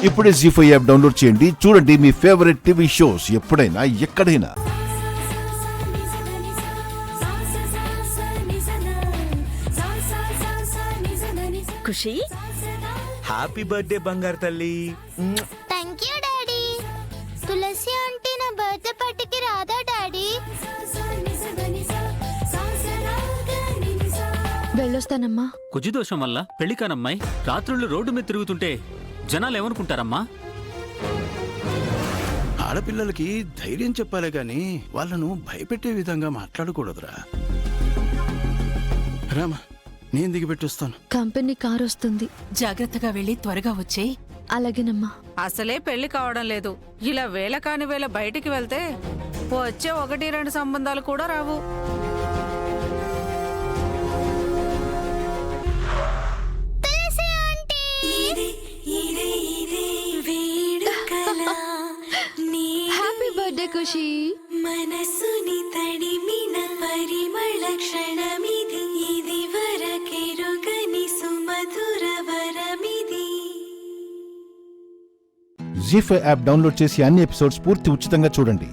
ఇప్పుడే జీ5 app download చేయండి. చూడండి మీ ఫేవరెట్ టీవీ షోస్ ఎప్పుడైనా ఎక్కడైనా. ఖుషి, హ్యాపీ బర్త్డే బంగారు తల్లి. Thank you daddy. Tulasi aunty నా బర్త్డే పార్టీకి రాదా డాడీ? వెళ్ళొస్తానమ్మా. కుజిదోషం వల్ల పెళ్లి కానమ్మాయి రాత్రుళ్ళు రోడ్డు మీద తిరుగుతుంటే జనాలు ఏమనుకుంటారమ్మా? ఆడపిల్లలకి ధైర్యం చెప్పాలే గాని వాళ్ళను భయపెట్టే విధంగా మాట్లాడకూడదురా. రామా, నేను దిగిపెట్టొస్తాను. కంపెనీ కార్ వస్తుంది. జాగ్రత్తగా వెళ్ళి త్వరగా వచ్చేయ్. అలాగేనమ్మా. అసలే పెళ్లి కావడం లేదు. ఇలా వేళ కాని వేళ బయటికి వెళ్తే వచ్చే 1-2 సంబంధాలు కూడా రావు. హ్యాపీ బర్త్డే ఖుషి. మనసుని తడిమిన పరిమళ క్షణమిది, ఇది వరకెరుగని సుమధుర వరమిది. జీ5 యాప్ డౌన్లోడ్ చేసి అన్ని ఎపిసోడ్స్ పూర్తి ఉచితంగా చూడండి.